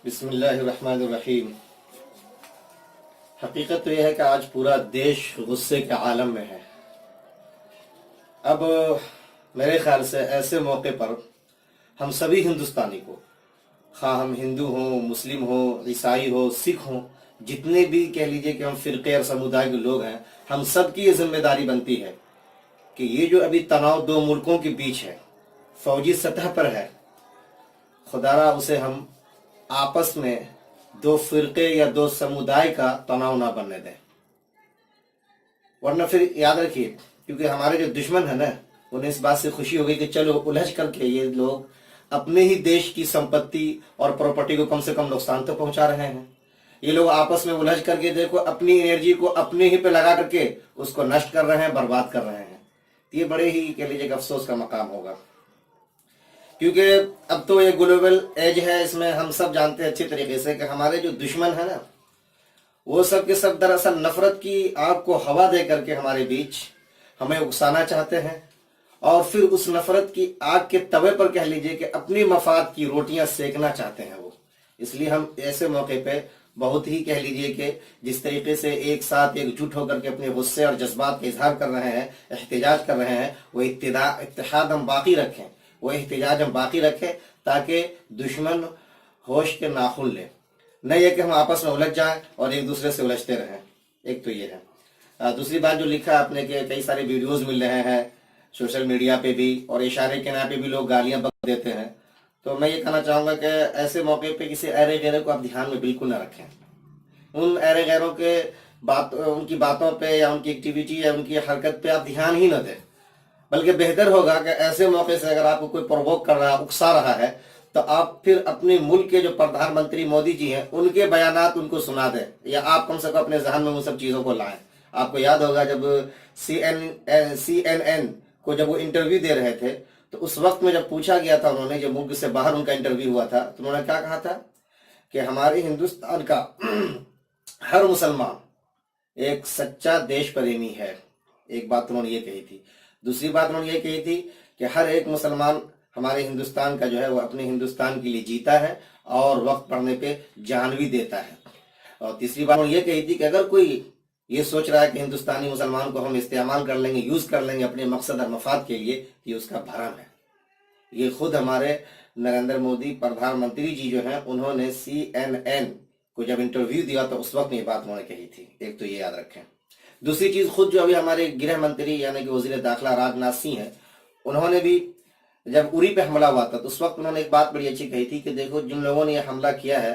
بسم اللہ الرحمن الرحیم۔ حقیقت تو یہ ہے کہ آج پورا دیش غصے کے عالم میں ہے۔ اب میرے خیال سے ایسے موقع پر ہم سبھی ہندوستانی کو، خواہ ہم ہندو ہوں، مسلم ہوں، عیسائی ہو، سکھ ہوں، جتنے بھی کہہ لیجئے کہ ہم فرقے اور سمودائے کے لوگ ہیں، ہم سب کی یہ ذمہ داری بنتی ہے کہ یہ جو ابھی تناؤ دو ملکوں کے بیچ ہے، فوجی سطح پر ہے، خدا را اسے ہم آپس میں دو فرقے یا دو سمودائے کا تناؤ نہ بننے دیں، ورنہ پھر یاد رکھیے، کیونکہ ہمارے جو دشمن ہیں نا، انہیں اس بات سے خوشی ہوگی کہ چلو الجھ کر کے یہ لوگ اپنے ہی دیش کی سمپتی اور پراپرٹی کو کم سے کم نقصان تو پہنچا رہے ہیں۔ یہ لوگ آپس میں الجھ کر کے دیکھو اپنی انرجی کو اپنے ہی پہ لگا کر کے اس کو نشٹ کر رہے ہیں، برباد کر رہے ہیں۔ یہ بڑے ہی کہہ لیجیے کہ افسوس کا مقام ہوگا، کیونکہ اب تو یہ گلوبل ایج ہے، اس میں ہم سب جانتے ہیں اچھی طریقے سے کہ ہمارے جو دشمن ہیں نا، وہ سب کے سب دراصل نفرت کی آگ کو ہوا دے کر کے ہمارے بیچ ہمیں اکسانا چاہتے ہیں، اور پھر اس نفرت کی آگ کے توے پر کہہ لیجئے کہ اپنی مفاد کی روٹیاں سیکنا چاہتے ہیں وہ۔ اس لیے ہم ایسے موقع پہ بہت ہی کہہ لیجئے کہ جس طریقے سے ایک ساتھ ایک جٹ ہو کر کے اپنے غصے اور جذبات کا اظہار کر رہے ہیں، احتجاج کر رہے ہیں، وہ اتحاد ہم باقی رکھیں، وہ احتجاج ہم باقی رکھیں، تاکہ دشمن ہوش کے ناخن لے، نہ یہ کہ ہم آپس میں الجھ جائیں اور ایک دوسرے سے الجھتے رہیں۔ ایک تو یہ ہے۔ دوسری بات جو لکھا آپ نے کہ کئی سارے ویڈیوز مل رہے ہیں سوشل میڈیا پہ بھی، اور اشارے کے نام پہ بھی لوگ گالیاں بک دیتے ہیں، تو میں یہ کہنا چاہوں گا کہ ایسے موقع پہ کسی ایرے غیرے کو آپ دھیان میں بالکل نہ رکھیں۔ ان ایرے غیروں کے ان کی باتوں پہ یا ان کی ایکٹیویٹی یا ان کی حرکت پہ آپ دھیان ہی نہ دیں، بلکہ بہتر ہوگا کہ ایسے موقع سے اگر آپ کو کوئی پرووک کر رہا ہے، اکسا رہا ہے، تو آپ پھر اپنے ملک کے جو پردھان منتری مودی جی ہیں ان کے بیانات ان کو سنا دیں، یا آپ کم سے کم اپنے ذہن میں ان سب چیزوں کو لائیں۔ آپ کو یاد ہوگا جب سی این این کو جب وہ انٹرویو دے رہے تھے، تو اس وقت میں جب پوچھا گیا تھا انہوں نے، جب ملک سے باہر ان کا انٹرویو ہوا تھا، تو انہوں نے کیا کہا تھا کہ ہمارے ہندوستان کا ہر مسلمان ایک سچا دیش پریمی ہے۔ ایک بات انہوں نے یہ کہی تھی۔ دوسری بات انہوں نے یہ کہی تھی کہ ہر ایک مسلمان ہمارے ہندوستان کا جو ہے وہ اپنے ہندوستان کے لیے جیتا ہے اور وقت پڑنے پہ جان بھی دیتا ہے۔ اور تیسری بات انہوں نے یہ کہی تھی کہ اگر کوئی یہ سوچ رہا ہے کہ ہندوستانی مسلمان کو ہم استعمال کر لیں گے، یوز کر لیں گے اپنے مقصد اور مفاد کے لیے، یہ اس کا بھرم ہے۔ یہ خود ہمارے نریندر مودی پردھان منتری جی جو ہیں، انہوں نے سی این این کو جب انٹرویو دیا تو اس وقت یہ بات انہوں نے کہی تھی۔ ایک تو یہ یاد رکھیں۔ دوسری چیز، خود جو ابھی ہمارے گرہ منتری یعنی کہ وزیر داخلہ راج ناتھ سنگھ ہیں، انہوں نے بھی جب اری پہ حملہ ہوا تھا تو اس وقت انہوں نے ایک بات بڑی اچھی کہی تھی کہ دیکھو جن لوگوں نے یہ حملہ کیا ہے،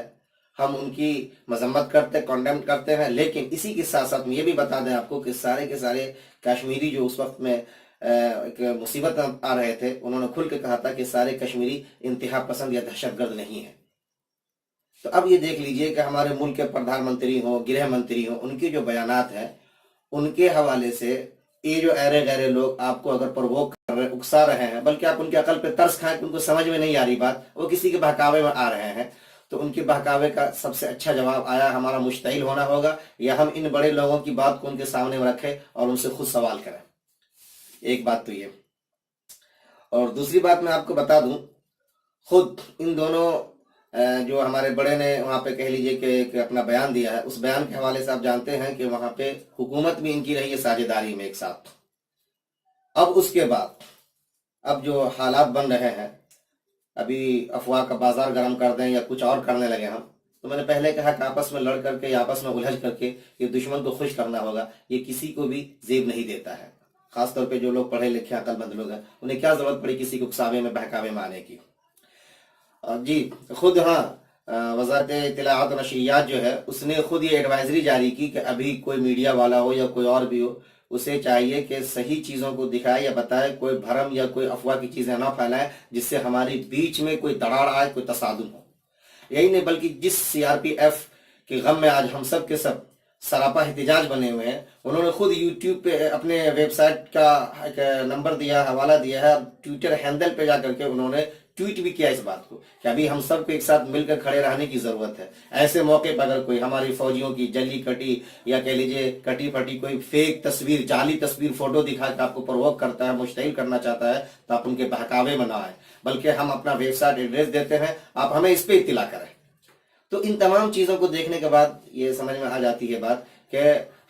ہم ان کی مذمت کرتے، کنڈیم کرتے ہیں، لیکن اسی کے ساتھ ساتھ میں یہ بھی بتا دیں آپ کو کہ سارے کے سارے کشمیری جو اس وقت میں ایک مصیبت آ رہے تھے، انہوں نے کھل کے کہا تھا کہ سارے کشمیری انتہا پسند یا دہشت گرد نہیں ہیں۔ تو اب یہ دیکھ لیجئے کہ ہمارے ملک کے پردھان منتری ہوں، گرہ منتری ہوں، ان کے جو بیانات ہیں ان کے حوالے سے یہ جو ایرے غیرے لوگ آپ کو اگر پرووک کر رہے، اکسا رہے ہیں، بلکہ آپ ان کے عقل پہ ترس کھائیں کہ ان کو سمجھ میں نہیں آ رہی بات، وہ کسی کے بہکاوے میں آ رہے ہیں، تو ان کے بہکاوے کا سب سے اچھا جواب آیا ہمارا مشتعل ہونا ہوگا، یا ہم ان بڑے لوگوں کی بات کو ان کے سامنے میں رکھیں اور ان سے خود سوال کریں۔ ایک بات تو یہ، اور دوسری بات میں آپ کو بتا دوں، خود ان دونوں جو ہمارے بڑے نے وہاں پہ کہہ لیجئے کہ اپنا بیان دیا ہے، اس بیان کے حوالے سے آپ جانتے ہیں کہ وہاں پہ حکومت بھی ان کی رہی ہے ساجھیداری میں ایک ساتھ۔ اب اس کے بعد اب جو حالات بن رہے ہیں، ابھی افواہ کا بازار گرم کر دیں یا کچھ اور کرنے لگے ہم، تو میں نے پہلے کہا کہ آپس میں لڑ کر کے یا آپس میں الجھ کر کے یہ دشمن کو خوش کرنا ہوگا، یہ کسی کو بھی زیب نہیں دیتا ہے۔ خاص طور پہ جو لوگ پڑھے لکھے عقل مند لوگ ہیں، انہیں کیا ضرورت پڑی کسی کو اکساوے میں بہکاوے میں آنے کی۔ جی خود وزارت اطلاعات و نشریات جو ہے، اس نے خود یہ ایڈوائزری جاری کی کہ ابھی کوئی میڈیا والا ہو یا کوئی اور بھی ہو، اسے چاہیے کہ صحیح چیزوں کو دکھائے یا بتائے، کوئی بھرم یا کوئی افواہ کی چیزیں نہ پھیلائے جس سے ہمارے بیچ میں کوئی دراڑ آئے، کوئی تصادم ہو۔ یہی نہیں بلکہ جس سی آر پی ایف کے غم میں آج ہم سب کے سب سراپا احتجاج بنے ہوئے ہیں، انہوں نے خود یوٹیوب پہ اپنے ویب سائٹ کا ایک نمبر دیا، حوالہ دیا ہے، ٹویٹر ہینڈل پہ جا کر کے انہوں نے ٹویٹ بھی کیا اس بات کو کہ ابھی ہم سب کو ایک ساتھ مل کر کھڑے رہنے کی ضرورت ہے۔ ایسے موقع پر اگر کوئی ہماری فوجیوں کی جلی کٹی یا کہہ لیجئے کٹی پھٹی کوئی فیک تصویر، جعلی تصویر، فوٹو دکھا کے آپ کو پرووک کرتا ہے، مشتعل کرنا چاہتا ہے، تو آپ ان کے بہکاوے میں نہ آئیں، بلکہ ہم اپنا ویب سائٹ ایڈریس دیتے ہیں، آپ ہمیں اس پہ اطلاع کریں۔ تو ان تمام چیزوں کو دیکھنے کے بعد یہ سمجھ میں آ جاتی ہے بات کہ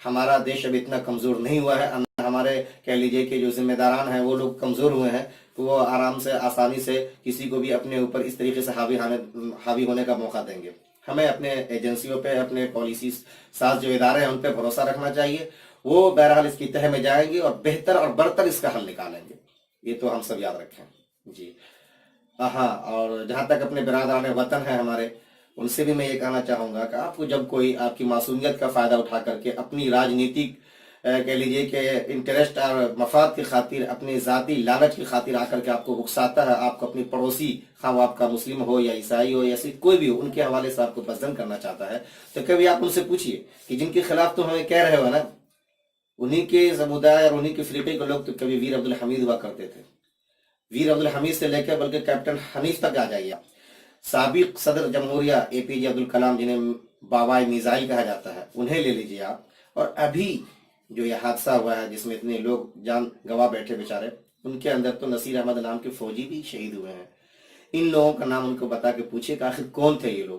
ہمارا دیش اب اتنا کمزور نہیں ہوا ہے. ہمارے کہہ لیجئے کہ جو ذمہ داران ہیں وہ لوگ کمزور ہوئے ہیں تو وہ آرام سے آسانی سے کسی کو بھی اپنے اوپر اس طریقے سے حاوی ہونے کا موقع دیں گے. ہمیں اپنے ایجنسیوں پہ، اپنے پالیسی ساز جو ادارے ہیں ان پہ بھروسہ رکھنا چاہیے. وہ بہرحال اس کی تہہ میں جائیں گے اور بہتر اور برتر اس کا حل نکالیں گے. یہ تو ہم سب یاد رکھیں. جی ہاں، اور جہاں تک اپنے برادران وطن ہیں ہمارے، ان سے بھی میں یہ کہنا چاہوں گا کہ آپ کو جب کوئی آپ کی معصومیت کا فائدہ اٹھا کر کے اپنی راجنیتک کہہ لیجئے کہ انٹرسٹ اور مفاد کی خاطر، اپنی ذاتی لالچ کی خاطر آ کر کے آپ کو اکساتا ہے، آپ کو اپنی پڑوسی، خواہ وہ آپ کا مسلم ہو یا عیسائی ہو یا کوئی بھی ہو، ان کے حوالے سے آپ کو پسند کرنا چاہتا ہے، تو کبھی آپ ان سے پوچھئے کہ جن کے خلاف تو ہمیں کہہ رہے ہو نا، انہی کے سمودائے اور انہی کے فرقے کے لوگ تو کبھی ویر عبدالحمید ہوا کرتے تھے. ویر عبدالحمید سے لے کے بلکہ کیپٹن حنیف تک آ جائیے. سابق صدر جمہوریہ اے پی جے عبدالکلام، جنہیں بابائے میزائل کہا جاتا ہے، انہیں لے لیجیے آپ. اور ابھی جو یہ حادثہ ہوا ہے جس میں اتنے لوگ جان گوا بیٹھے بیچارے، ان کے اندر تو نصیر احمد نام کے فوجی بھی شہید ہوئے ہیں. ان لوگوں کا نام ان کو بتا کے پوچھے کہ آخر کون تھے یہ لوگ،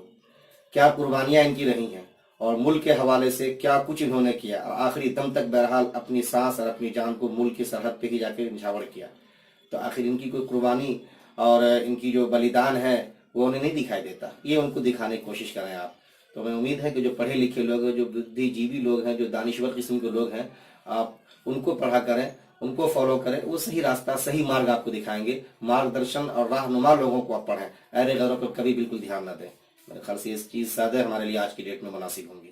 کیا قربانیاں ان کی رہی ہیں، اور ملک کے حوالے سے کیا کچھ انہوں نے کیا، اور آخری دم تک بہرحال اپنی سانس اور اپنی جان کو ملک کی سرحد پہ ہی جا کے نچھاور کیا. تو آخر ان کی کوئی قربانی اور ان کی جو بلیدان ہے وہ انہیں نہیں دکھائی دیتا. یہ ان کو دکھانے کی کوشش کریں آپ. تو میں امید ہے کہ جو پڑھے لکھے لوگ ہیں، جو بدھی جیوی لوگ ہیں، جو دانشور قسم کے لوگ ہیں، آپ ان کو پڑھا کریں، ان کو فالو کریں. وہ صحیح راستہ، صحیح مارگ آپ کو دکھائیں گے. مارگدرشن اور رہنما لوگوں کو آپ پڑھیں، ایرے غیروں کو کبھی بالکل دھیان نہ دیں. میرے خیال سے اس چیز زیادہ ہمارے لیے آج کی ڈیٹ میں مناسب ہوں گی.